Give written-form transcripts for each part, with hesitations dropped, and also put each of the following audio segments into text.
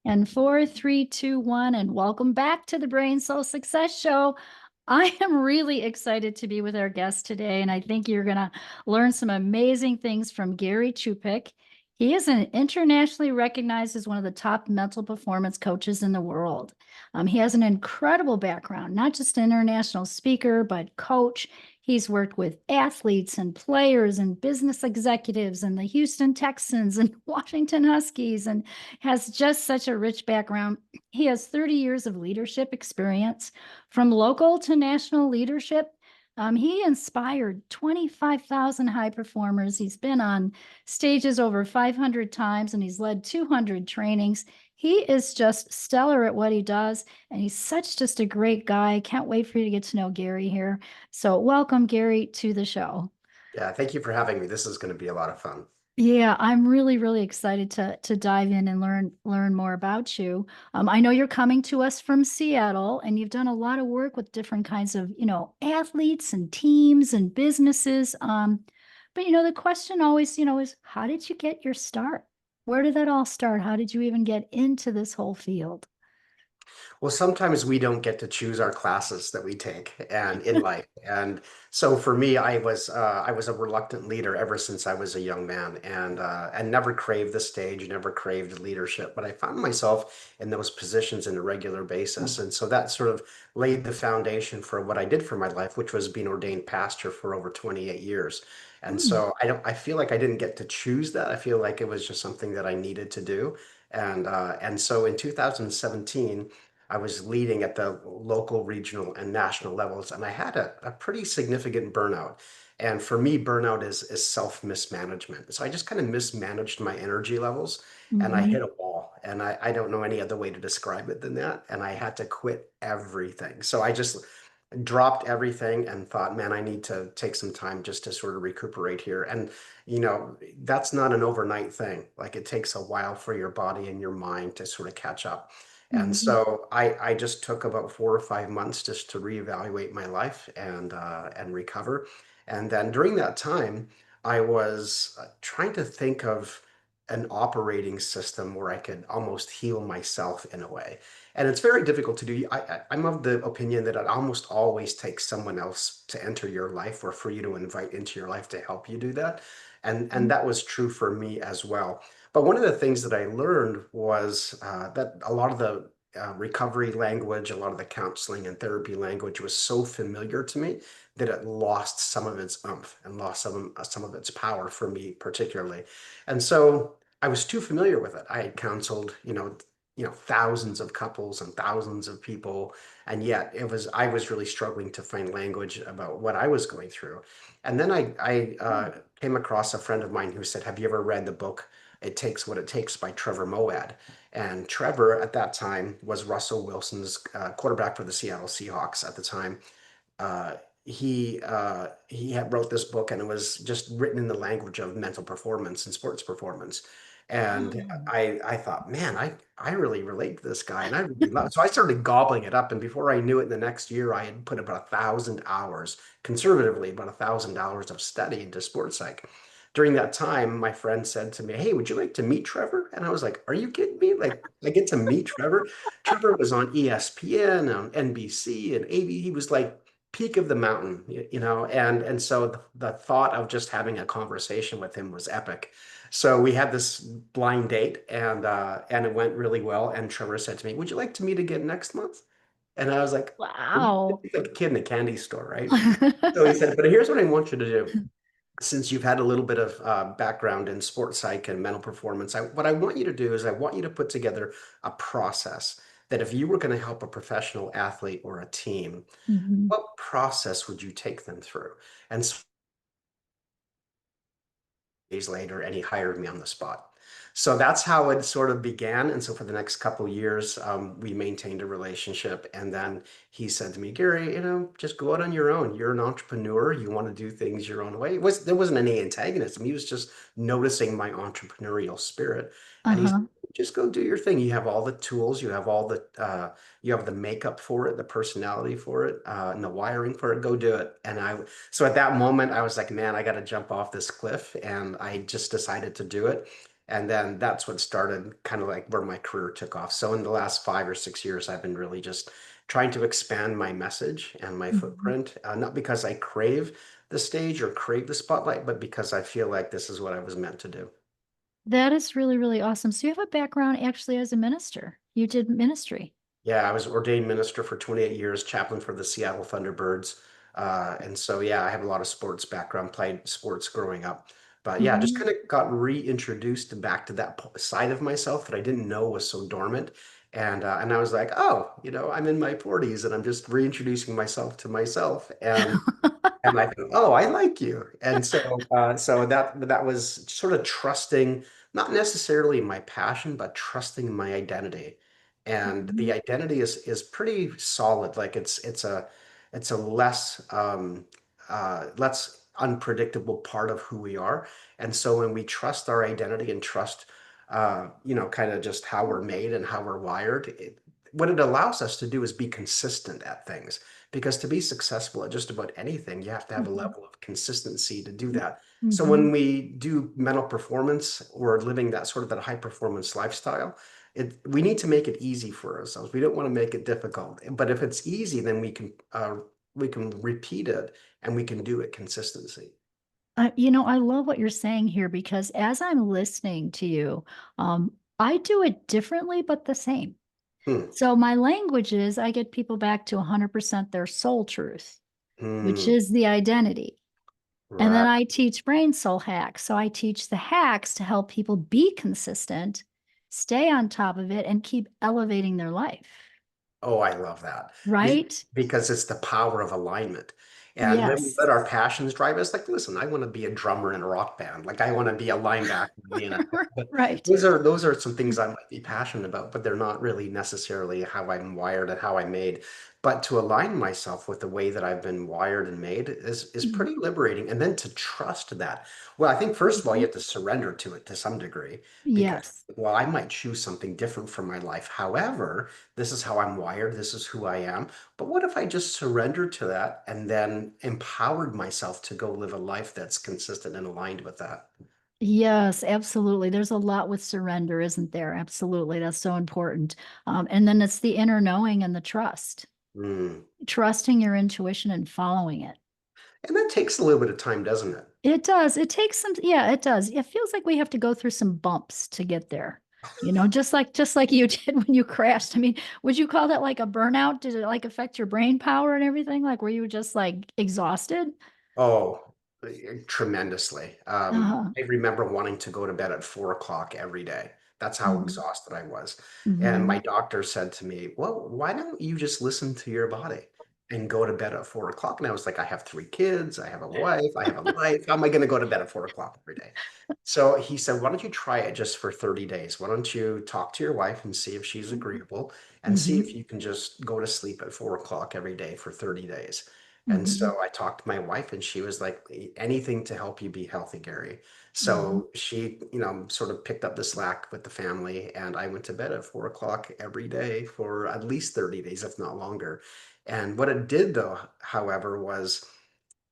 And 4, 3, 2, 1, and welcome back to the Brain Soul Success Show. I am really excited to be with our guest today, and I think you're going to learn some amazing things from Gary Chupik. He is an internationally recognized as one of the top mental performance coaches in the world. He has an incredible background, not just an international speaker, but coach. He's worked with athletes and players and business executives and the Houston Texans and Washington Huskies and has just such a rich background. He has 30 years of leadership experience from local to national leadership. He inspired 25,000 high performers. He's been on stages over 500 times and he's led 200 trainings. He is just stellar at what he does, and he's such just a great guy. Can't wait for you to get to know Gary here. So welcome, Gary, to the show. Yeah, thank you for having me. This is going to be a lot of fun. Yeah, I'm really, really excited to dive in and learn more about you. I know you're coming to us from Seattle, and you've done a lot of work with different kinds of, athletes and teams and businesses. But the question always, is how did you get your start? Where did that all start? How did you even get into this whole field? Well, sometimes we don't get to choose our classes that we take and in life. And so for me, I was a reluctant leader ever since I was a young man and never craved the stage, never craved leadership. But I found myself in those positions on a regular basis. And so that sort of laid the foundation for what I did for my life, which was being ordained pastor for over 28 years. And Hmm. so I feel like I didn't get to choose that. I feel like it was just something that I needed to do. And so in 2017, I was leading at the local, regional, and national levels, and I had a pretty significant burnout. And for me, burnout is self-mismanagement. So I just kind of mismanaged my energy levels and I Hmm. hit a wall. And I don't know any other way to describe it than that. And I had to quit everything. So I just dropped everything and thought, man, I need to take some time just to sort of recuperate here. And, that's not an overnight thing. Like it takes a while for your body and your mind to sort of catch up. And Hmm. so I just took about 4 or 5 months just to reevaluate my life and recover. And then during that time, I was trying to think of an operating system where I could almost heal myself in a way. And it's very difficult to do. I'm of the opinion that it almost always takes someone else to enter your life or for you to invite into your life to help you do that. And that was true for me as well. But one of the things that I learned was that a lot of the recovery language, a lot of the counseling and therapy language was so familiar to me that it lost some of its oomph and lost some of its power for me particularly. And so I was too familiar with it. I had counseled, thousands of couples and thousands of people, and yet I was really struggling to find language about what I was going through. And then I came across a friend of mine who said, "Have you ever read the book It Takes What It Takes by Trevor Moawad?" And Trevor at that time was Russell Wilson's quarterback for the Seattle Seahawks at the time. He had wrote this book, and it was just written in the language of mental performance and sports performance. And Oh. I thought, man, I really relate to this guy, and I really love it. So I started gobbling it up, and before I knew it, the next year I had put about 1,000 hours, conservatively about 1,000 hours of study into sports psych. During that time, my friend said to me, "Hey, would you like to meet Trevor?" And I was like, "Are you kidding me? Like, I get to meet Trevor?" Trevor was on ESPN, on NBC, and AB. He was like peak of the mountain, and so the thought of just having a conversation with him was epic. So we had this blind date, and it went really well. And Trevor said to me, "Would you like to meet again next month?" And I was like, Wow. like a kid in a candy store, right? So he said, "But here's what I want you to do. Since you've had a little bit of background in sports psych and mental performance, what I want you to do is I want you to put together a process that if you were going to help a professional athlete or a team, Mhm. what process would you take them through?" And so days later, and he hired me on the spot. So that's how it sort of began. And so for the next couple of years, we maintained a relationship. And then he said to me, "Gary, just go out on your own. You're an entrepreneur. You want to do things your own way." There wasn't any antagonism. He was just noticing my entrepreneurial spirit. And he said, Uh-huh. "Just go do your thing. You have all the tools. You have the makeup for it, the personality for it, and the wiring for it. Go do it." So at that moment, I was like, man, I got to jump off this cliff. And I just decided to do it. And then that's what started kind of like where my career took off. So in the last 5 or 6 years, I've been really just trying to expand my message and my Mhm. footprint, not because I crave the stage or crave the spotlight, but because I feel like this is what I was meant to do. That is really, really awesome. So you have a background actually as a minister. You did ministry. Yeah, I was ordained minister for 28 years, chaplain for the Seattle Thunderbirds. And so, yeah, I have a lot of sports background, played sports growing up. But yeah, just Mhm. kind of got reintroduced back to that side of myself that I didn't know was so dormant. And I was like, oh, I'm in my 40s and I'm just reintroducing myself to myself. And I think, oh, I like you. And so that was sort of trusting, not necessarily my passion, but trusting my identity. And the Mhm. identity is pretty solid. Like it's a less unpredictable part of who we are. And so when we trust our identity and trust kind of just how we're made and how we're wired, what it allows us to do is be consistent at things. Because to be successful at just about anything, you have to have a Mhm. level of consistency to do that. So when Mhm. we do mental performance or living that sort of that high performance lifestyle, we need to make it easy for ourselves. We don't want to make it difficult. But if it's easy, then we can repeat it and we can do it consistency. I love what you're saying here because as I'm listening to you, I do it differently, but the same. Hmm. So my language is I get people back to 100% their soul truth, which Hmm. is the identity. And then Right. I teach brain soul hacks. So I teach the hacks to help people be consistent, stay on top of it, and keep elevating their life. Oh, I love that. Be Right? because it's the power of alignment. And when we Yes. let our passions drive us, like, listen, I want to be a drummer in a rock band. Like I want to be a linebacker in the NFL. But Right. those are some things I might be passionate about, but they're not really necessarily how I'm wired and how I'm made. But to align myself with the way that I've been wired and made is Mhm. pretty liberating. And then to trust that. Well, I think first of all, you Mhm. have to surrender to it to some degree because, Yes. well, I might choose something different for my life. However, this is how I'm wired, this is who I am. But what if I just surrendered to that and then empowered myself to go live a life that's consistent and aligned with that? Yes, absolutely. There's a lot with surrender, isn't there? Absolutely. That's so important. And then it's the inner knowing and the trust, Mm. trusting your intuition and following it. And that takes a little bit of time, doesn't it? It does. It takes some, yeah, it does. It feels like we have to go through some bumps to get there. Just like you did when you crashed. I mean, would you call that like a burnout? Did it like affect your brain power and everything? Like, were you just like exhausted? Oh, tremendously. Uh-huh. I remember wanting to go to bed at 4 o'clock every day. That's how Mhm. exhausted I was. And my Mhm. doctor said to me, well, why don't you just listen to your body and go to bed at 4 o'clock? And I was like, I have 3 kids, I have a wife, I have a life. How am I going to go to bed at 4 o'clock every day? So he said, why don't you try it just for 30 days? Why don't you talk to your wife and see if she's agreeable and see if Mhm. you can just go to sleep at 4 o'clock every day for 30 days? And Mhm. so I talked to my wife and she was like, anything to help you be healthy, Gary. Mhm. So she, sort of picked up the slack with the family and I went to bed at 4 o'clock every day for at least 30 days, if not longer. And what it did though, however, was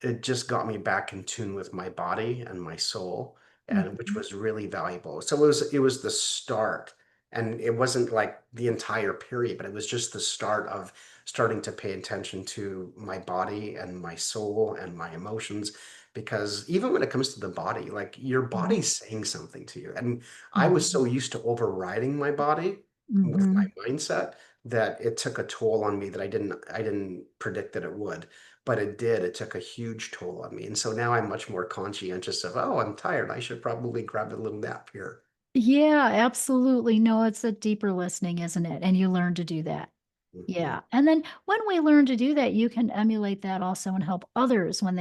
it just got me back in tune with my body and my soul, and which Mhm. was really valuable. So it was the start, and it wasn't like the entire period, but it was just the start of starting to pay attention to my body and my soul and my emotions. Because even when it comes to the body, like your Mhm. body's saying something to you. And I was Mhm. so used to overriding my body with my Mhm. mindset that it took a toll on me that I didn't predict that it would, but it did. It took a huge toll on me. And so now I'm much more conscientious of, oh, I'm tired. I should probably grab a little nap here. Yeah, absolutely. No, it's a deeper listening, isn't it? And you learn to do that. Mhm. Yeah. And then when we learn to do that, you can emulate that also and help others when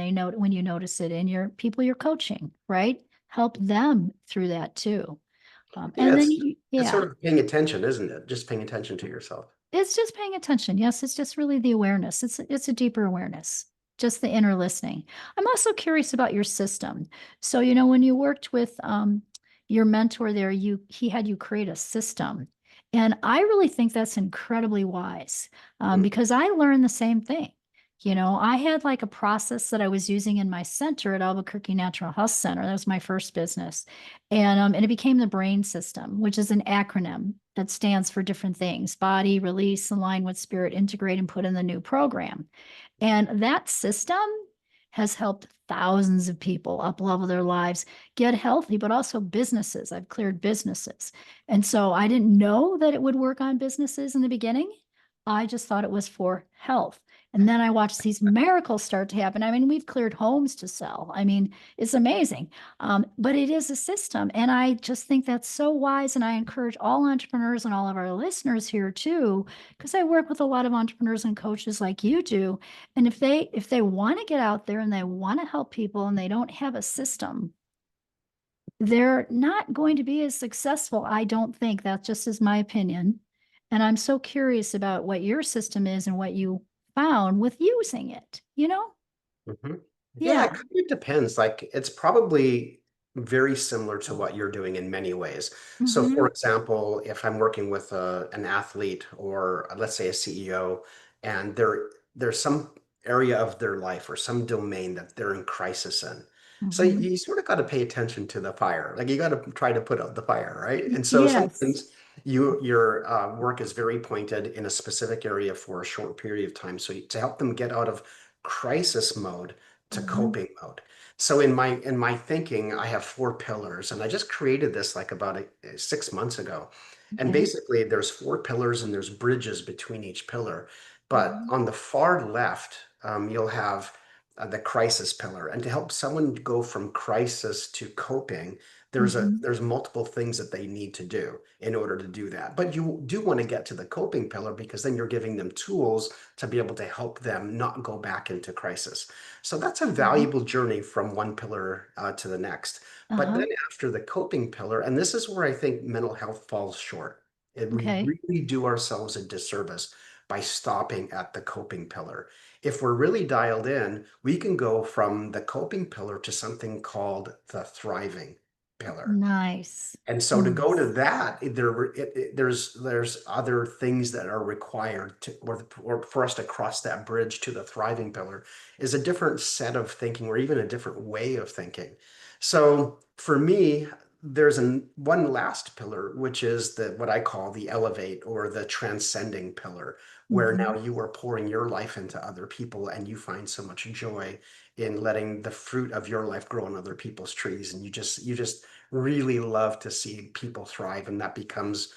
you notice it in your people you're coaching, right? Help them through that too. Yeah, And then it's yeah, sort of paying attention, isn't it? Just paying attention to yourself. it's just paying attention. Yes, it's just really the awareness. It's a deeper awareness, just the inner listening. I'm also curious about your system. So, when you worked with your mentor there, he had you create a system. And I really think that's incredibly wise Mm. because I learned the same thing. I had like a process that I was using in my center at Albuquerque Natural Health Center. That was my first business. And it became the brain system, which is an acronym that stands for different things: body, release, align with spirit, integrate, and put in the new program. And that system has helped thousands of people up level their lives, get healthy, but also businesses. I've cleared businesses. And so I didn't know that it would work on businesses in the beginning. I just thought it was for health. And then I watched these miracles start to happen. I mean, we've cleared homes to sell. I mean, it's amazing. But it is a system. And I just think that's so wise. And I encourage all entrepreneurs and all of our listeners here too, because I work with a lot of entrepreneurs and coaches like you do. And if they want to get out there and they want to help people and they don't have a system, they're not going to be as successful. I don't think. That just is my opinion. And I'm so curious about what your system is and what you found with using it? Mhm. Yeah, it Yeah. kind of depends. Like, it's probably very similar to what you're doing in many ways. So, for Hmm. example, if I'm working with an athlete or let's say a CEO, and there's some area of their life or some domain that they're in crisis in. So Hmm. you sort of got to pay attention to the fire. Like, you got to try to put out the fire, right? And so Yes. sometimes your work is very pointed in a specific area for a short period of time. So to help them get out of crisis mode to Hmm. coping mode. So in my thinking, I have four pillars, and I just created this like about 6 months ago. And Okay. basically, there's four pillars, and there's bridges between each pillar. But Hmm. on the far left, you'll have the crisis pillar, and to help someone go from crisis to coping, Hmm. there's multiple things that they need to do in order to do that. But you do want to get to the coping pillar because then you're giving them tools to be able to help them not go back into crisis. So that's a Hmm. valuable journey from one pillar to the next. But Uh-huh. then after the coping pillar, and this is where I think mental health falls short, and we Okay. really do ourselves a disservice by stopping at the coping pillar. If we're really dialed in, we can go from the coping pillar to something called the thriving pillar. Nice. And so to go to Nice. that, there's other things that are required to, or for us to cross that bridge to the thriving pillar is a different set of thinking or even a different way of thinking. So for me, there's one last pillar, which is the what I call the elevate or the transcending pillar, where now Hmm. you are pouring your life into other people and you find so much joy in letting the fruit of your life grow on other people's trees. And you just really love to see people thrive, and that becomes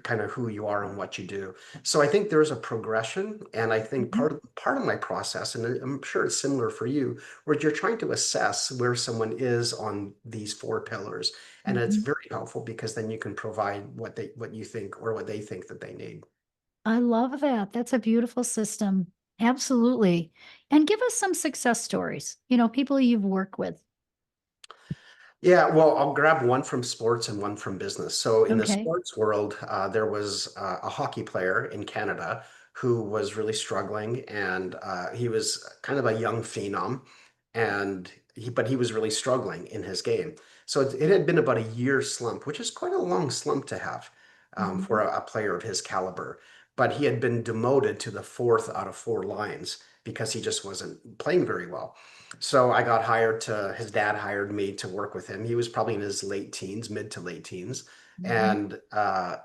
kind of who you are and what you do. So I think there's a progression, and I think Hmm. part of my process, and I'm sure it's similar for you, where you're trying to assess where someone is on these four pillars, and it's Hmm. very helpful because then you can provide what you think or what they think that they need. I love that. That's a beautiful system. Absolutely. And give us some success stories, people you've worked with. Yeah, well, I'll grab one from sports and one from business. So in the Okay. sports world, there was a hockey player in Canada who was really struggling, and he was kind of a young phenom, but he was really struggling in his game. So it had been about a year slump, which is quite a long slump to have for Hmm. a player of his caliber. But he had been demoted to the fourth out of four lines because he just wasn't playing very well. So I got hired to, his dad hired me to work with him. He was probably in his late teens, mid to late teens. Hmm.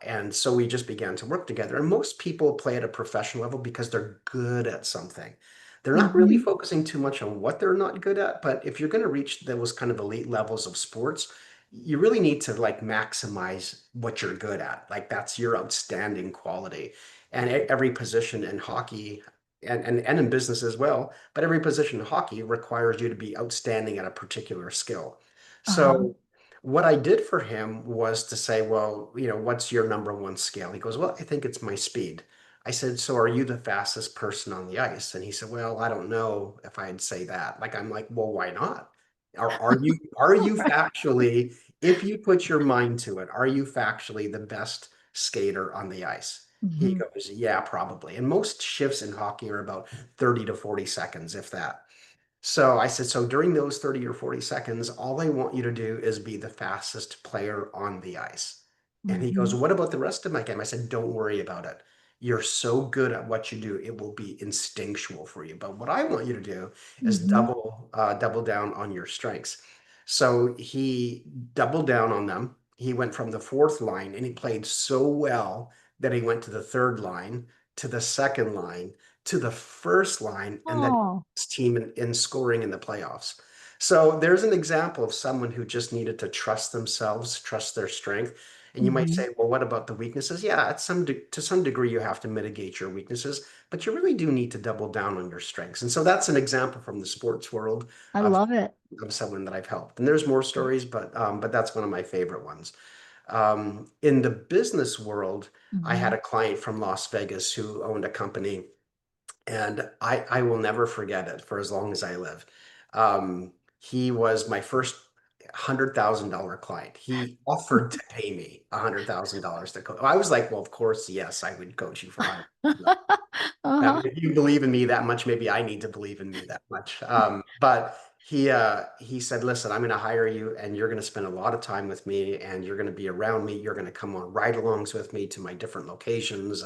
And so we just began to work together. And most people play at a professional level because they're good at something. They're not really Hmm. focusing too much on what they're not good at, but if you're going to reach those kind of elite levels of sports, you really need to like maximize what you're good at. Like that's your outstanding quality. And every position in hockey and in business as well, but every position in hockey requires you to be outstanding at a particular skill. Uh-huh. So what I did for him was to say, well, what's your number one skill? He goes, well, I think it's my speed. I said, so are you the fastest person on the ice? And he said, well, I don't know if I'd say that. Like, I'm like, well, why not? Are you factually, if you put your mind to it, are you factually the best skater on the ice? He Hmm. goes, yeah, probably. And most shifts in hockey are about 30 to 40 seconds, if that. So I said, so during those 30 or 40 seconds, all I want you to do is be the fastest player on the ice. And he goes, Hmm. what about the rest of my game? I said, don't worry about it. you're so good at what you do, it will be instinctual for you. But what I want you to do is Hmm. double down on your strengths. So he doubled down on them. He went from the fourth line and he played so well that he went to the third line, to the second line, to the first line, and then Oh. his team in scoring in the playoffs. So there's an example of someone who just needed to trust themselves, trust their strength. And you might Hmm. say, well, what about the weaknesses? Yeah, to some degree, you have to mitigate your weaknesses, but you really do need to double down on your strengths. And so that's an example from the sports world I of, love it. of someone that I've helped. And there's more stories, but that's one of my favorite ones. In the business world, I had Hmm. a client from Las Vegas who owned a company, and I will never forget it for as long as I live. He was my first $100,000 client. He offered to pay me $100,000 to coach. I was like, well, of course, yes, I would coach you for $100,000. I Uh-huh. mean, if you believe in me that much, maybe I need to believe in me that much. But he said, "Listen, I'm going to hire you, and you're going to spend a lot of time with me, and you're going to be around me. You're going to come on ride-alongs with me to my different locations,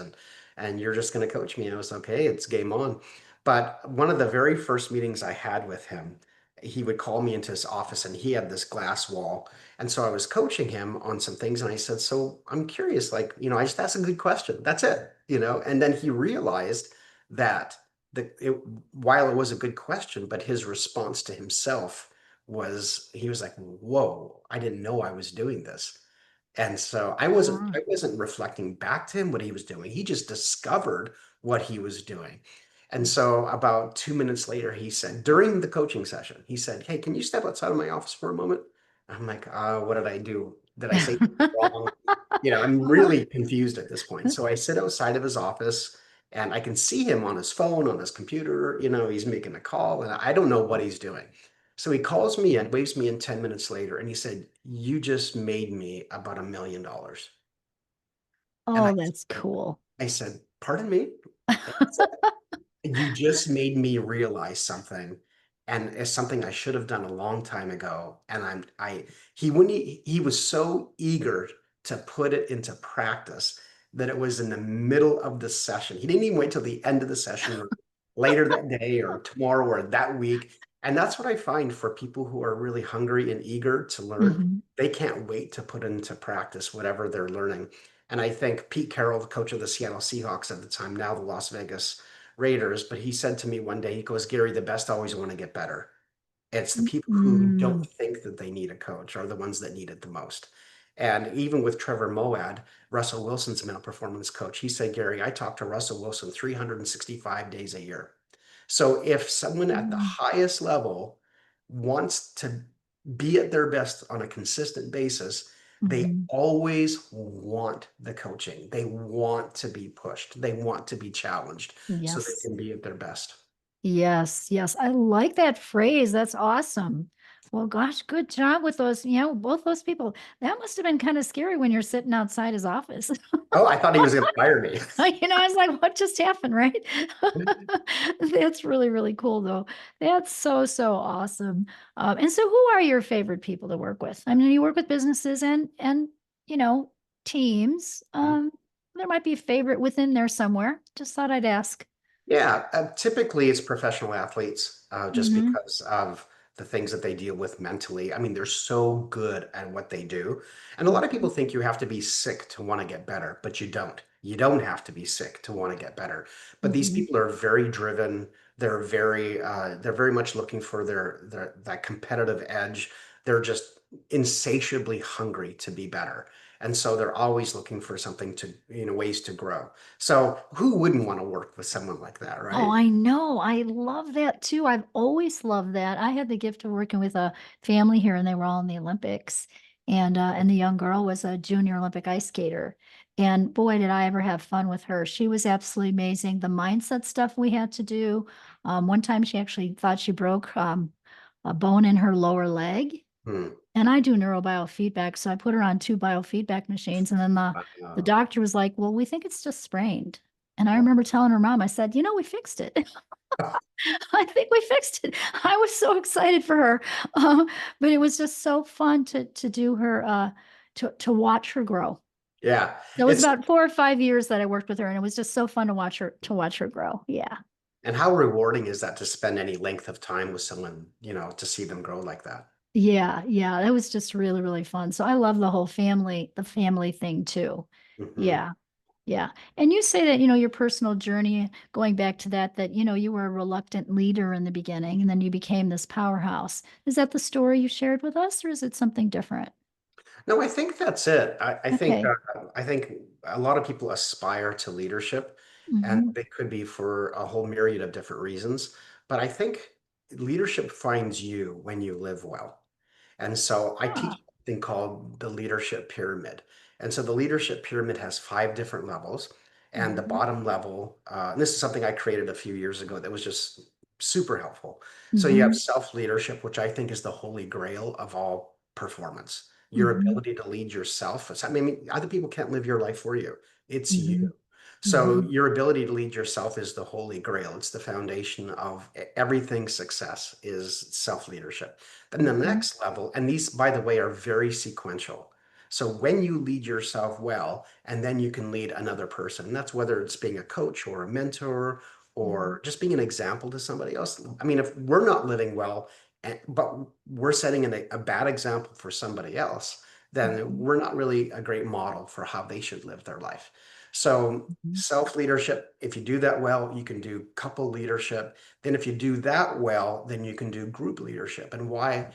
and you're just going to coach me." And I was okay. It's game on. But one of the very first meetings I had with him, he would call me into his office, and he had this glass wall. And so I was coaching him on some things, and I said, "So I'm curious, like, I just asked a good question. That's it. And then he realized that while it was a good question, but his response to himself he was like, "Whoa, I didn't know I was doing this." And so Uh-huh. I wasn't reflecting back to him what he was doing. He just discovered what he was doing. And so about 2 minutes later, he said, during the coaching session, he said, "Hey, can you step outside of my office for a moment?" I'm like, what did I do? Did I say something wrong? I'm really confused at this point. So I sit outside of his office and I can see him on his phone, on his computer. He's making a call and I don't know what he's doing. So he calls me and waves me in 10 minutes later and he said, "You just made me about $1 million." And Oh, that's cool. I said, "Pardon me?" You just made me realize something, and it's something I should have done a long time ago. And he was so eager to put it into practice that it was in the middle of the session. He didn't even wait till the end of the session or later that day or tomorrow or that week. And that's what I find for people who are really hungry and eager to learn. Hmm. They can't wait to put into practice whatever they're learning. And I think Pete Carroll, the coach of the Seattle Seahawks at the time, now the Las Vegas Raiders, but he said to me one day, he goes, "Gary, the best always want to get better. It's the people who don't Mm. think that they need a coach are the ones that need it the most." And even with Trevor Moad, Russell Wilson's mental performance coach, he said, "Gary, I talk to Russell Wilson 365 days a year." So if someone at the Mm. highest level wants to be at their best on a consistent basis, they Mhm. always want the coaching. They want to be pushed. They want to be challenged so they Yes. can be at their best. Yes, yes. I like that phrase. That's awesome. Well, gosh, good job with those, both those people. That must have been kind of scary when you're sitting outside his office. Oh, I thought he was going to fire me. I was like, what just happened, right? That's really, really cool, though. That's so, so awesome. And so who are your favorite people to work with? I mean, you work with businesses and you know, teams. There might be a favorite within there somewhere. Just thought I'd ask. Yeah, typically it's professional athletes, just Hmm. because of the things that they deal with mentally. I mean, they're so good at what they do. And a lot of people think you have to be sick to want to get better, but you don't. You don't have to be sick to want to get better. But these Hmm. people are very driven. They're very much looking for their that competitive edge. They're just insatiably hungry to be better. And so they're always looking for something ways to grow. So who wouldn't want to work with someone like that, Oh, right? I know. I love that too. I've always loved that. I had the gift of working with a family here and they were all in the Olympics. And the young girl was a junior Olympic ice skater. And boy, did I ever have fun with her. She was absolutely amazing. The mindset stuff we had to do. One time she actually thought she broke a bone in her lower leg. Hmm. And I do neurobiofeedback, so I put her on two biofeedback machines, and then the Uh, doctor was like, "Well, we think it's just sprained." And I remember telling her mom, I said, we fixed it. I think we fixed it. I was so excited for her, but it was just so fun to do her to watch her grow. Yeah. So it was It's about 4 or 5 years that I worked with her, and it was just so fun to watch her grow. Yeah. and how rewarding is that to spend any length of time with someone, to see them grow like that? Yeah, yeah, that was just really, really fun. So I love the family thing too. Hmm. Yeah, yeah. And you say that, your personal journey, going back to that, you were a reluctant leader in the beginning and then you became this powerhouse. Is that the story you shared with us, or is it something different? No, I think that's it. Okay. I think a lot of people aspire to leadership, and Hmm. they could be for a whole myriad of different reasons. But I think leadership finds you when you live well. And so I Ah. teach something called the leadership pyramid. And so the leadership pyramid has five different levels. And the Hmm. bottom level, and this is something I created a few years ago that was just super helpful. So you have Hmm. self-leadership, which I think is the holy grail of all performance. Your Hmm. ability to lead yourself. I mean, other people can't live your life for you. It's you. Hmm. So Hmm. your ability to lead yourself is the holy grail. It's the foundation of everything success is self-leadership. Then the Hmm. next level, and these, by the way, are very sequential. So when you lead yourself well, and then you can lead another person, and that's whether it's being a coach or a mentor Hmm. or just being an example to somebody else. I mean, if we're not living well, but we're setting a bad example for somebody else, then Hmm. we're not really a great model for how they should live their life. So Hmm. self-leadership, if you do that well, you can do couple leadership. Then if you do that well, then you can do group leadership. And why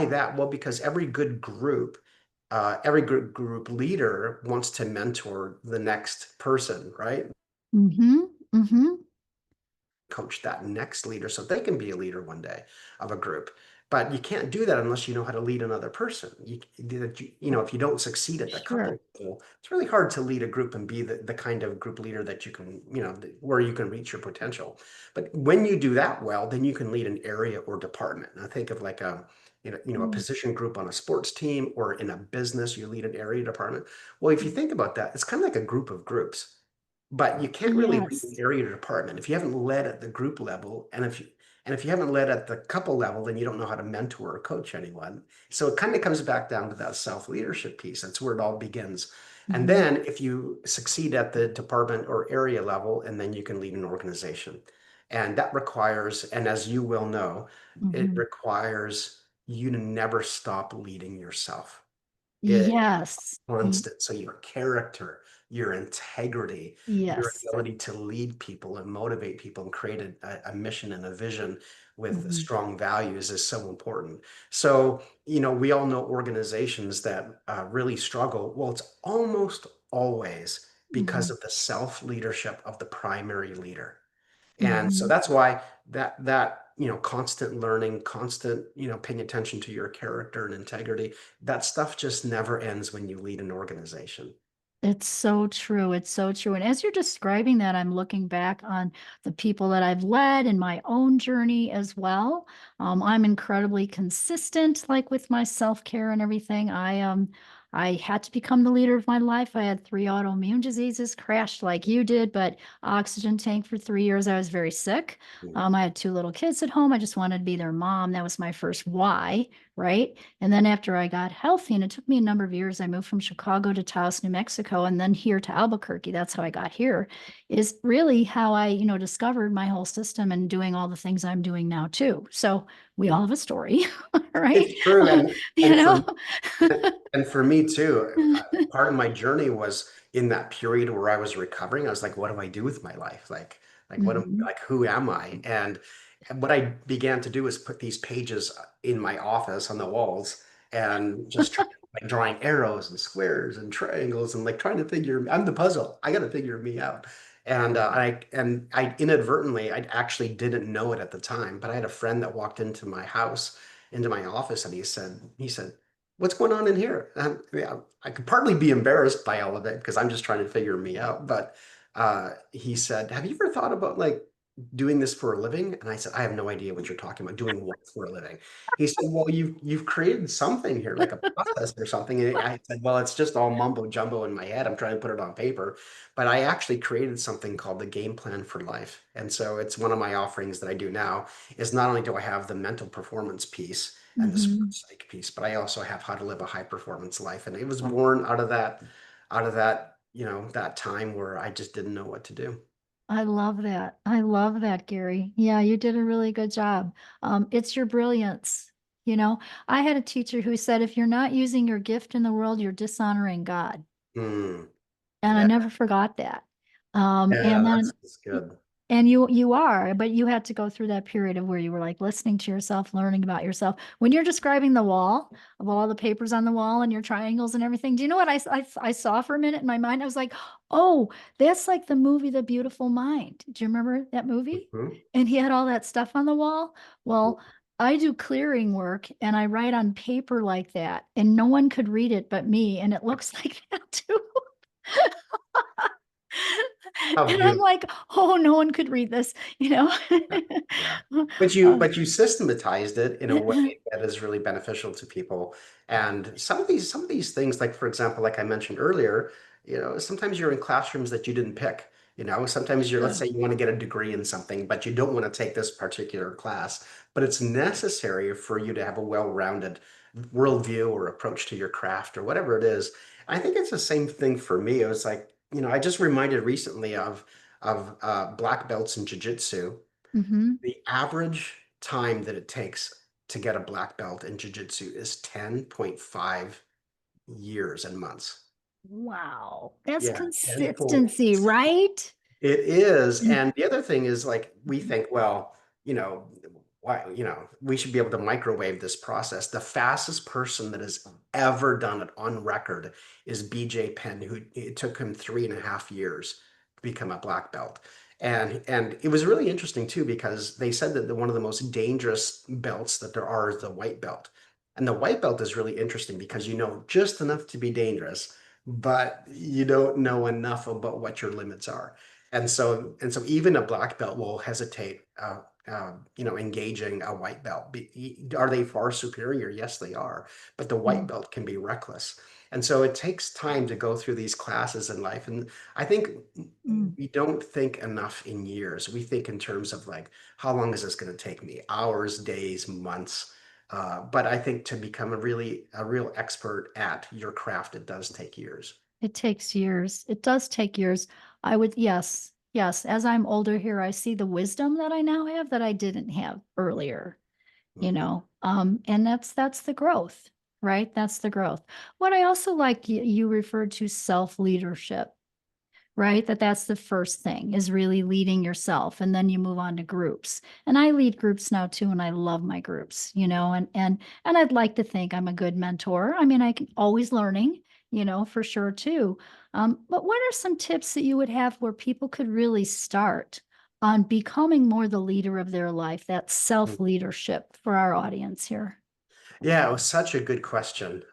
that? Well, because every group leader wants to mentor the next person, right? Hmm. Hmm. Coach that next leader so they can be a leader one day of a group. But you can't do that unless you know how to lead another person. If you don't succeed at the couple Sure. level, it's really hard to lead a group and be the kind of group leader that you can, where you can reach your potential. But when you do that well, then you can lead an area or department. And I think of like a Mm. position group on a sports team or in a business, you lead an area department. Well, if you think about that, it's kind of like a group of groups. But you can't really lead an Yes. area department if you haven't led at the group level, and if you haven't led at the couple level, then you don't know how to mentor or coach anyone. So it kind of comes back down to that self-leadership piece. That's where it all begins. And Hmm. then if you succeed at the department or area level, and then you can lead an organization. And that requires, and as you will know, it Hmm. requires you to never stop leading yourself. It Yes. constant. So your character, your integrity, your Yes. ability to lead people and motivate people and create a mission and a vision with Hmm. strong values is so important. So, we all know organizations that really struggle. Well, it's almost always because Hmm. of the self-leadership of the primary leader. And so Hmm. that's why constant learning, constant, paying attention to your character and integrity, that stuff just never ends when you lead an organization. It's so true. It's so true. And as you're describing that, I'm looking back on the people that I've led in my own journey as well. I'm incredibly consistent, like with my self-care and everything. I had to become the leader of my life. I had 3 autoimmune diseases, crashed like you did, but oxygen tank for 3 years. I was very sick. Mm. I had 2 little kids at home. I just wanted to be their mom. That was my first why, right? And then after I got healthy, and it took me a number of years, I moved from Chicago to Taos, New Mexico, and then here to Albuquerque. That's how I got here, is really how I, discovered my whole system and doing all the things I'm doing now too. So we all have a story, right? It's true. And You and know? for And for me too, part of my journey was in that period where I was recovering. I was like, what do I do with my life? Mhm. Who am I? And what I began to do is put these pages in my office on the walls and just try, like drawing arrows and squares and triangles and like trying to figure, I'm the puzzle. I got to figure me out. And I inadvertently, I actually didn't know it at the time, but I had a friend that walked into my house, into my office, and he said, what's going on in here? Yeah, I could partly be embarrassed by all of it because I'm just trying to figure me out. But he said, have you ever thought about like doing this for a living? And I said, I have no idea what you're talking about. Doing what for a living? He said, well, you've created something here, like a process or something. And I said, well, it's just all mumbo jumbo in my head. I'm trying to put it on paper. But I actually created something called the game plan for life. And so it's one of my offerings that I do now is not only do I have the mental performance piece and the Mhm. sports psych piece, but I also have how to live a high performance life. And it was born out of that out of that, that time where I just didn't know what to do. I love that. I love that, Gary. Yeah, you did a really good job. It's your brilliance. You know, I had a teacher who said, if you're not using your gift in the world, you're dishonoring God. Hmm. And I Yeah, never forgot that. And yeah, then that's good. And you are, but you had to go through that period of where you were like listening to yourself, learning about yourself. When you're describing the wall of all the papers on the wall and your triangles and everything, do you know what I saw for a minute in my mind? I was like, oh, that's like the movie The Beautiful Mind. Do you remember that movie? Mhm. And he had all that stuff on the wall. Well, I do clearing work and I write on paper like that, and no one could read it but me, and it looks like that too. How And I'm beautiful. like, "Oh, no one could read this," you know? Yeah. Yeah. But you Uh, but you systematized it in a way that is really beneficial to people. And some of these things, like for example, like I mentioned earlier, sometimes you're in classrooms that you didn't pick. Sometimes let's Sure. say you want to get a degree in something, but you don't want to take this particular class, but it's necessary for you to have a well-rounded worldview or approach to your craft or whatever it is. I think it's the same thing for me. It was like, I just reminded recently of black belts in jiu-jitsu. Mhm. The average time that it takes to get a black belt in jiu-jitsu is 10.5 years and months. Wow. That's Yeah, 10. consistency, right? It is. And the other thing is like we think, well, you know, why, we should be able to microwave this process. The fastest person that has ever done it on record is BJ Penn, who it took him 3.5 years to become a black belt. And it was really interesting too, because they said that one of the most dangerous belts that there are is the white belt. And the white belt is really interesting because you know just enough to be dangerous, but you don't know enough about what your limits are. And so even a black belt will hesitate, engaging a white belt. Are they far superior? Yes, they are. But the white Mm, belt can be reckless. And so it takes time to go through these classes in life. And I think mm. we don't think enough in years. We think in terms of like, how long is this going to take me? Hours, days, months. But I think to become a real expert at your craft, it does take years. It takes years. It does take years. Yes, yes. As I'm older here, I see the wisdom that I now have that I didn't have earlier, Mhm. and that's the growth, right? That's the growth. What I also like, you referred to self-leadership. Right? That's the first thing, is really leading yourself. And then you move on to groups. And I lead groups now too, and I love my groups, and I'd like to think I'm a good mentor. I mean, I can always learning, for sure too. But what are some tips that you would have where people could really start on becoming more the leader of their life, that self-leadership for our audience here? Yeah, it was such a good question.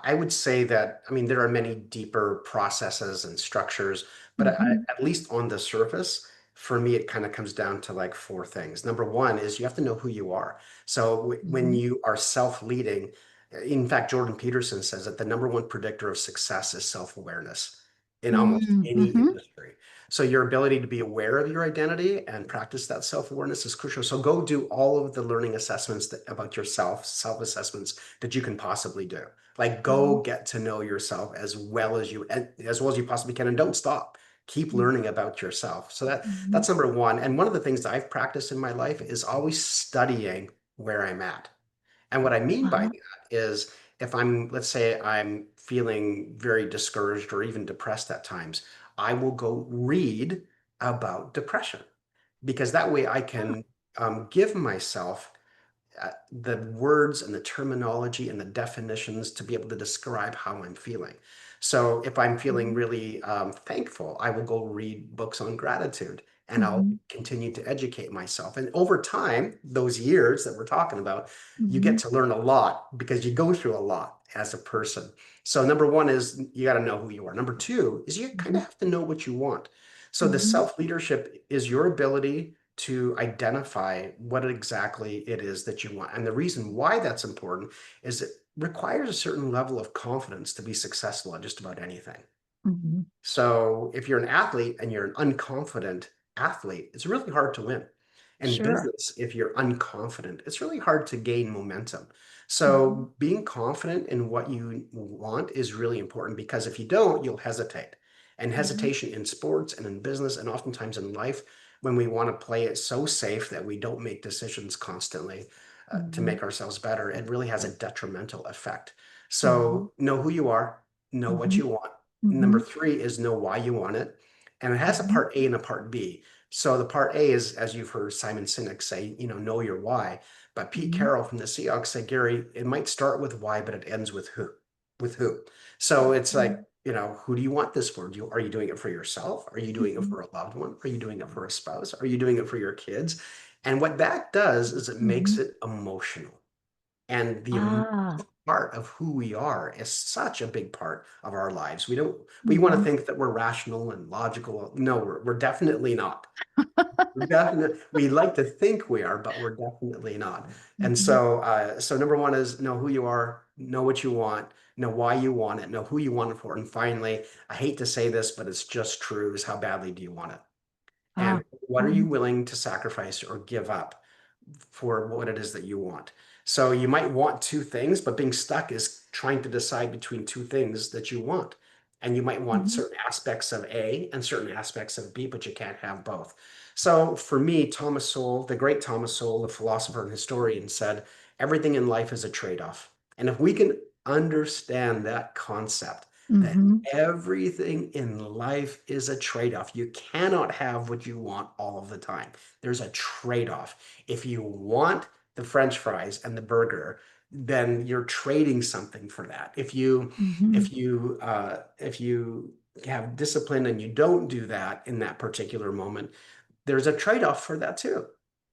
I would say that, I mean, there are many deeper processes and structures, but Hmm. at least on the surface, for me, it kind of comes down to like four things. Number one is you have to know who you are. So when Hmm. you are self-leading, in fact, Jordan Peterson says that the number one predictor of success is self-awareness in almost any Hmm. industry. So your ability to be aware of your identity and practice that self-awareness is crucial. So go do all of the learning assessments about yourself, self-assessments that you can possibly do. Like go get to know yourself as well as you possibly can, and don't stop. Keep learning about yourself. So Hmm. that's number one. And one of the things that I've practiced in my life is always studying where I'm at. And what I mean by Uh-huh. that is if let's say I'm feeling very discouraged or even depressed at times, I will go read about depression because that way I can give myself the words and the terminology and the definitions to be able to describe how I'm feeling. So if I'm feeling Mhm. really thankful, I will go read books on gratitude and I'll Mhm. continue to educate myself. And over time, those years that we're talking about, you get Mhm. to learn a lot because you go through a lot as a person. So number one is you got to know who you are. Number two is you kind of Mhm. have to know what you want. So the Mhm. self-leadership is your ability to identify what exactly it is that you want. And the reason why that's important is it requires a certain level of confidence to be successful at just about anything. Mhm. So if you're an athlete and you're an unconfident athlete, it's really hard to win. In Sure. business, if you're unconfident, it's really hard to gain momentum. Mhm. So being confident in what you want is really important because if you don't, you'll hesitate. And Mhm. hesitation in sports and in business and oftentimes in life, when we want to play it so safe that we don't make decisions constantly to Mhm. make ourselves better, it really has a detrimental effect. Mhm. So know who you are, know what Mhm. you want. Number Mhm. three is know why you want it. And it has a Mhm. part A and a part B. So the part A is, as you've heard Simon Sinek say, know your why. But Pete Mhm. Carroll from the Seahawks said, Gary, it might start with why, but it ends with who. With who? So it's like, Mhm. who do you want this for? Are you doing it for yourself? Are you doing it Mhm. for a loved one? Are you doing it for a spouse? Are you doing it for your kids? And what that does is it makes Mhm. it emotional. And the Ah. part of who we are is such a big part of our lives. We want to Mhm. think that we're rational and logical. No, we're definitely not. We're definitely, we like to think we are, but we're definitely not. And Mhm. so number one is know who you are, know what you want, know why you want it, know who you want it for. And finally, I hate to say this, but it's just true, is how badly do you want it? And Ah. what are you Mhm. willing to sacrifice or give up for what it is that you want? So you might want two things, but being stuck is trying to decide between two things that you want. And you might want Mhm. certain aspects of A and certain aspects of B, but you can't have both. So for me, Thomas Sowell, the great Thomas Sowell, the philosopher and historian, said, everything in life is a trade-off. And if we can understand that concept, that Mhm. everything in life is a trade-off. You cannot have what you want all of the time. There's a trade-off. If you want the French fries and the burger, then you're trading something for that. Mhm. If you have discipline and you don't do that in that particular moment, there's a trade-off for that too.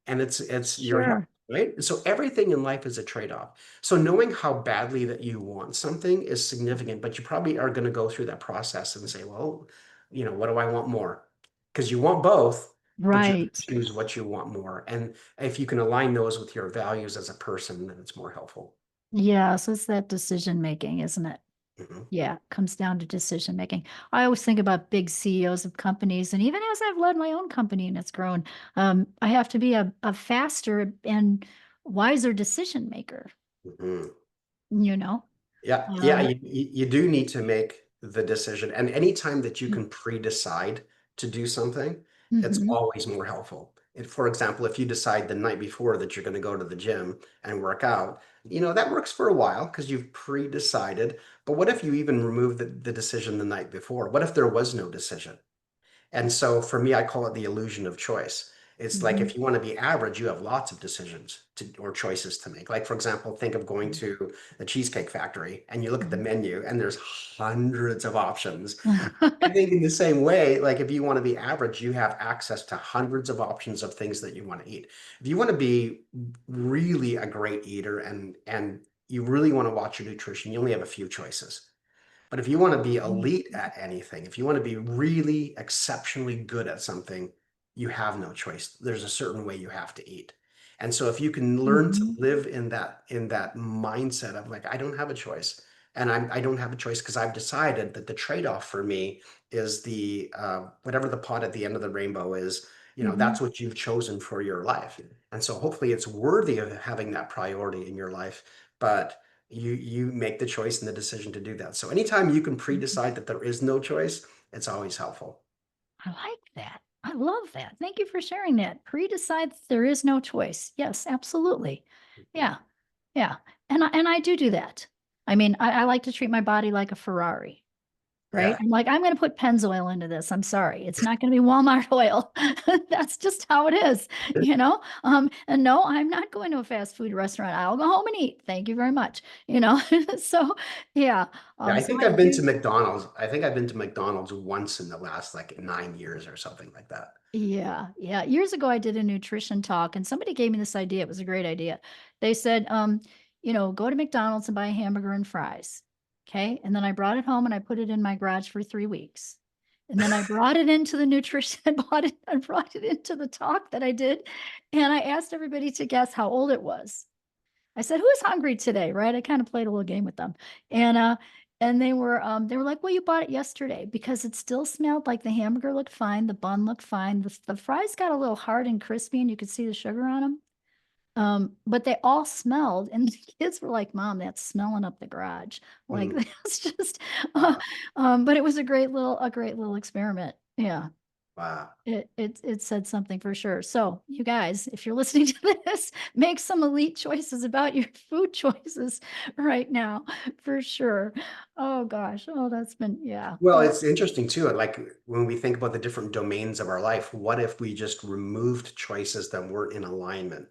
And it's your health, Sure. right? So everything in life is a trade-off. So knowing how badly that you want something is significant, but you probably are going to go through that process and say, well, what do I want more? Because you want both, but you have to Right. choose what you want more. And if you can align those with your values as a person, then it's more helpful. Yeah, so it's that decision making, isn't it? Mhm. Yeah, it comes down to decision making. I always think about big CEOs of companies, and even as I've led my own company and it's grown, I have to be a faster and wiser decision maker, Mhm. you know? Yeah, yeah, Um, you do need to make the decision. And anytime that you can pre-decide to do something, it's mhm. always more helpful. For example, if you decide the night before that you're going to go to the gym and work out, that works for a while because you've pre-decided. But what if you even remove the decision the night before? What if there was no decision? And so for me, I call it the illusion of choice. It's like Mhm. if you want to be average, you have lots of decisions or choices to make. Like, for example, think of going to the Cheesecake Factory and you look at the Mhm. menu and there's hundreds of options. I Mhm. think in the same way, like if you want to be average, you have access to hundreds of options of things that you want to eat. If you want to be really a great eater and you really want to watch your nutrition, you only have a few choices. But if you want to be elite at anything, if you want to be really exceptionally good at something, you have no choice. There's a certain way you have to eat. And so if you can learn to Mhm. live in that mindset of like, I don't have a choice. And I don't have a choice because I've decided that the trade-off for me is the whatever the pot at the end of the rainbow is, Mhm. that's what you've chosen for your life. And so hopefully it's worthy of having that priority in your life. But you make the choice and the decision to do that. So anytime you can Mhm. pre-decide that there is no choice, it's always helpful. I like that. I love that. Thank you for sharing that. Pre-decide that there is no choice. Yes, absolutely. Yeah. Yeah. And I do that. I mean, I like to treat my body like a Ferrari, right? Yeah. I'm like, I'm going to put Pennzoil into this. I'm sorry. It's not going to be Walmart oil. That's just how it is, you know? And no, I'm not going to a fast food restaurant. I'll go home and eat. Thank you very much. You know? So yeah. Yeah, I So think I I've been to do. McDonald's. I think I've been to McDonald's once in the last like 9 years or something like that. Yeah, yeah. Years ago, I did a nutrition talk, and somebody gave me this idea. It was a great idea. They said, go to McDonald's and buy a hamburger and fries. Okay. And then I brought it home and I put it in my garage for 3 weeks. And then I brought it into the nutrition, I brought it into the talk that I did. And I asked everybody to guess how old it was. I said, "Who's hungry today?" Right? I kind of played a little game with them. And they were like, "Well, you bought it yesterday," because it still smelled like the hamburger looked fine, the bun looked fine, the fries got a little hard and crispy and you could see the sugar on them. But they all smelled, and the kids were like, "Mom, that's smelling up the garage." Like, Mm, that's just, wow, but it was a great little experiment. Yeah. wow. It said something for sure. So, you guys, if you're listening to this, make some elite choices about your food choices right now, for sure. Oh gosh. Oh, that's been yeah. Well, Oh, it's interesting too. Like when we think about the different domains of our life, what if we just removed choices that weren't in alignment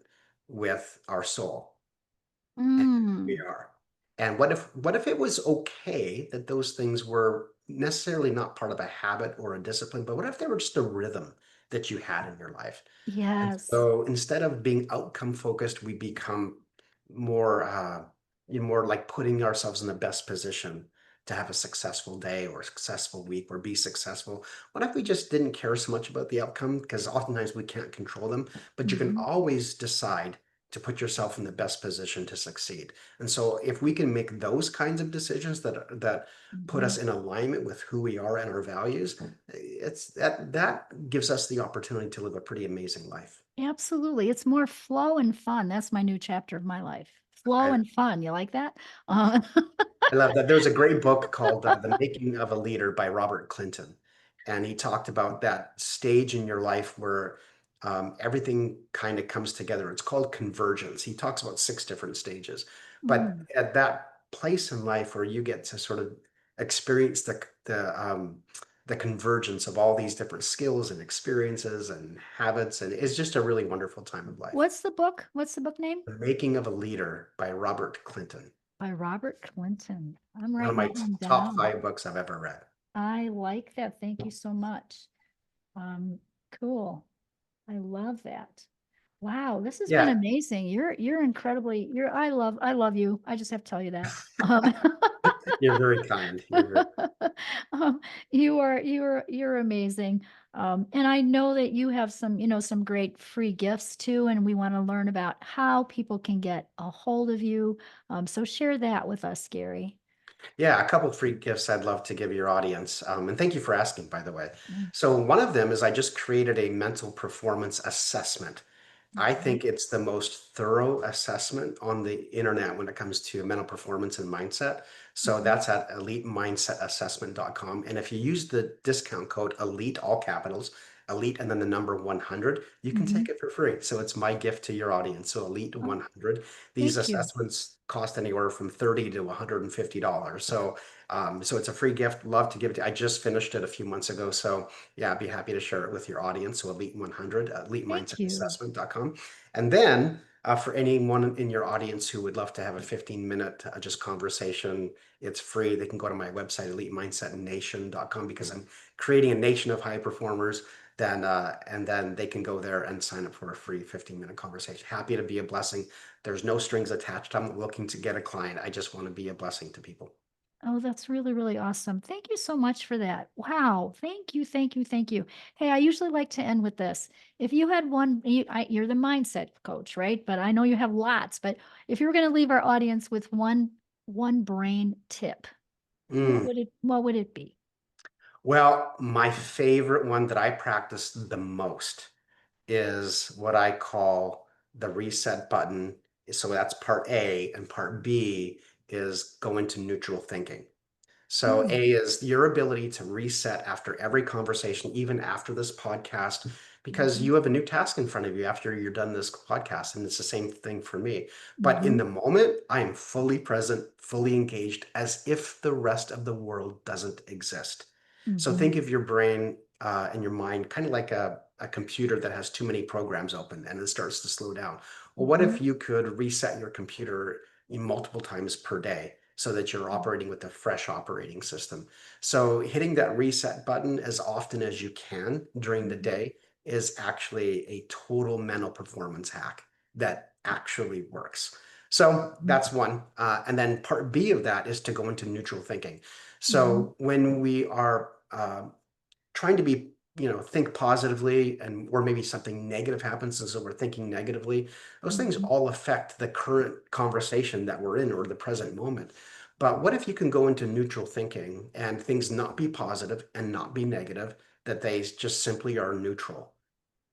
with our soul and who we mm, are? And what if it was okay that those things were necessarily not part of a habit or a discipline, but what if they were just a rhythm that you had in your life? And yes. so instead of being outcome focused, we become more, more like putting ourselves in the best position to have a successful day or a successful week or be successful. What if we just didn't care so much about the outcome? Because oftentimes we can't control them, but you can Mhm, always decide to put yourself in the best position to succeed. And so if we can make those kinds of decisions that put us mhm. in alignment with who we are and our values, it's that gives us the opportunity to live a pretty amazing life. Absolutely. It's more flow and fun. That's my new chapter of my life. Flow I, and fun. You like that? Uh, I love that. There's a great book called The Making of a Leader by Robert Clinton. And he talked about that stage in your life where everything kind of comes together. It's called convergence. He talks about 6 different stages. But mm. at that place in life where you get to sort of experience the convergence of all these different skills and experiences and habits, and it's just a really wonderful time of life. What's the book? What's the book name? The Making of a Leader by Robert Clinton. By Robert Clinton. I'm One of writing my that one top down. 5 books I've ever read. I like that. Thank you so much. Um, cool. I love that. Wow, this has been Yeah, amazing. You're incredibly I love you. I just have to tell you that. Um, you're very kind. You're very um, you're amazing. And I know that you have some, some great free gifts too, and we want to learn about how people can get a hold of you. So share that with us, Gary. Yeah, a couple free gifts I'd love to give your audience. And thank you for asking, by the way. Mm, So one of them is I just created a mental performance assessment. I okay. think it's the most thorough assessment on the internet when it comes to mental performance and mindset. So Mhm, that's at elitemindset.assessment.com. And if you use the discount code ELITE, all capitals, ELITE, and then the number 100, you can mhm. take it for free. So it's my gift to your audience. So ELITE Oh, 100. These thank you. assessments cost anywhere from $30 to $150. So it's a free gift. Love to give it to you. I just finished it a few months ago. So yeah, I'd be happy to share it with your audience. So Elite 100, Thank you. elitemindset.assessment.com. And then for anyone in your audience who would love to have a 15-minute just conversation, it's free. They can go to my website, elitemindsetnation.com, because I'm creating a nation of high performers. And then they can go there and sign up for a free 15-minute conversation. Happy to be a blessing. There's no strings attached. I'm not looking to get a client. I just want to be a blessing to people. Oh, that's really, really awesome. Thank you so much for that. Wow. Thank you. Thank you. Thank you. Hey, I usually like to end with this. If you had you're the mindset coach, right? But I know you have lots. But if you were going to leave our audience with one brain tip, Mm. what would it be? Well, my favorite one that I practice the most is what I call the reset button. So that's part A, and part B is go into neutral thinking. So Mm, A is your ability to reset after every conversation, even after this podcast, because mhm, you have a new task in front of you after you're done this podcast. And it's the same thing for me. But in mhm, the moment, I am fully present, fully engaged, as if the rest of the world doesn't exist. So mhm, think of your brain and your mind kind of like a computer that has too many programs open and it starts to slow down. Well, what mhm, if you could reset your computer multiple times per day so that you're operating with a fresh operating system? So hitting that reset button as often as you can during the mhm, day is actually a total mental performance hack that actually works. So mhm, that's one. And then part B of that is to go into neutral thinking. mhm, So when we are trying to be, think positively, and or maybe something negative happens, and so we're thinking negatively, those things mhm, all affect the current conversation that we're in or the present moment. But what if you can go into neutral thinking and things not be positive and not be negative, that they just simply are neutral?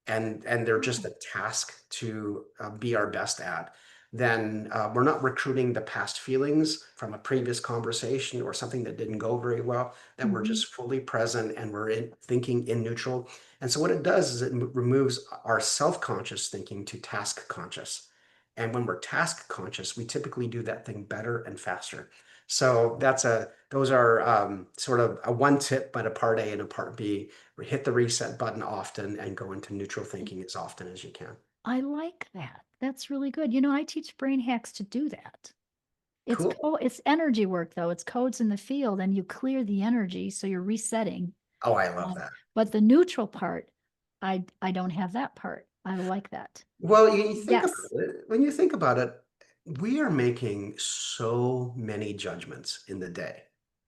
and they're just a task to be our best at, then we're not recruiting the past feelings from a previous conversation or something that didn't go very well. Then we're Mhm. just fully present and we're thinking in neutral. And so what it does is it removes our self-conscious thinking to task conscious. And when we're task conscious, we typically do that thing better and faster. So those are sort of a one tip, but a part A and a part B. Hit the reset button often and go into neutral thinking as often as you can. I like that. That's really good. I teach brain hacks to do that. Cool. It's energy work though. It's codes in the field and you clear the energy, so you're resetting. Oh, I love Um, that. but the neutral part, I don't have that part. I like that. Well, you think about Yes. it, when you think about it, we are making so many judgments in the day.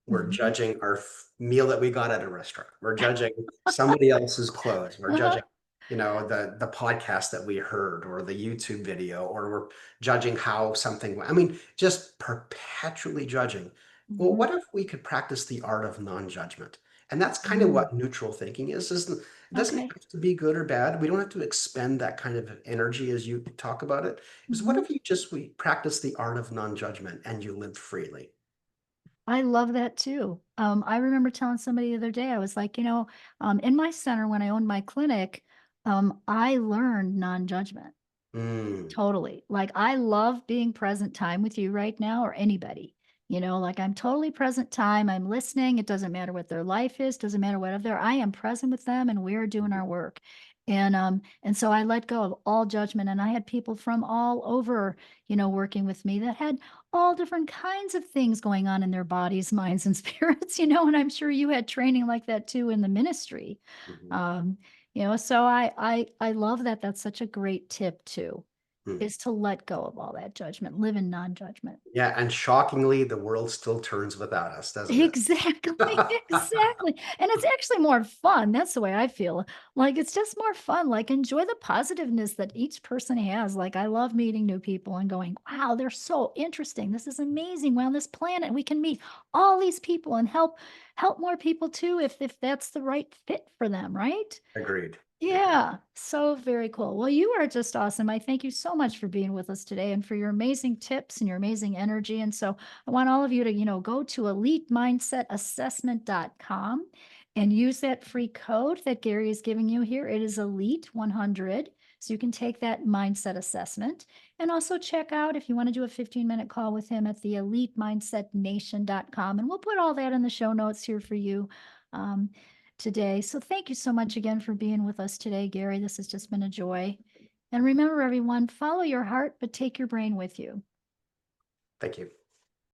We're Mhm. judging our meal that we got at a restaurant. We're judging somebody else's clothes. We're Uh-huh. judging, the podcast that we heard or the YouTube video, or we're judging how something went. I mean, just perpetually judging. Well, Mhm. what if we could practice the art of non-judgment? And that's kind of Mm. what neutral thinking is it doesn't Okay. have to be good or bad. We don't have to expend that kind of energy as you talk about it. Is what Mhm. if we practice the art of non-judgment and you live freely? I love that too. I remember telling somebody the other day, I was like, in my center when I owned my clinic, I learned non-judgment. Mm, Totally. Like, I love being present time with you right now or anybody. Like I'm totally present time. I'm listening. It doesn't matter what their life is, doesn't matter what other. I am present with them and we're doing our work. And so I let go of all judgment. And I had people from all over, working with me that had all different kinds of things going on in their bodies, minds, and spirits, and I'm sure you had training like that too in the ministry. mhm, Um, so I love that. That's such a great tip too, mm. is to let go of all that judgment, live in non-judgment. Yeah, and shockingly, the world still turns without us, doesn't it? Exactly, exactly, and it's actually more fun, that's the way I feel, like, it's just more fun, like, enjoy the positiveness that each person has, like, I love meeting new people and going, "Wow, they're so interesting, this is amazing, we're on this planet, we can meet all these people and help more people too if that's the right fit for them," right? Agreed. Agreed. Yeah, so very cool. Well, you are just awesome. I thank you so much for being with us today and for your amazing tips and your amazing energy. And so I want all of you to, go to elitemindset.assessment.com and use that free code that Gary is giving you here. It is Elite 100. So you can take that mindset assessment and also check out if you want to do a 15-minute call with him at the elitemindsetnation.com. And we'll put all that in the show notes here for you. Um, Today. So thank you so much again for being with us today, Gary. This has just been a joy. And remember, everyone, follow your heart, but take your brain with you. Thank you.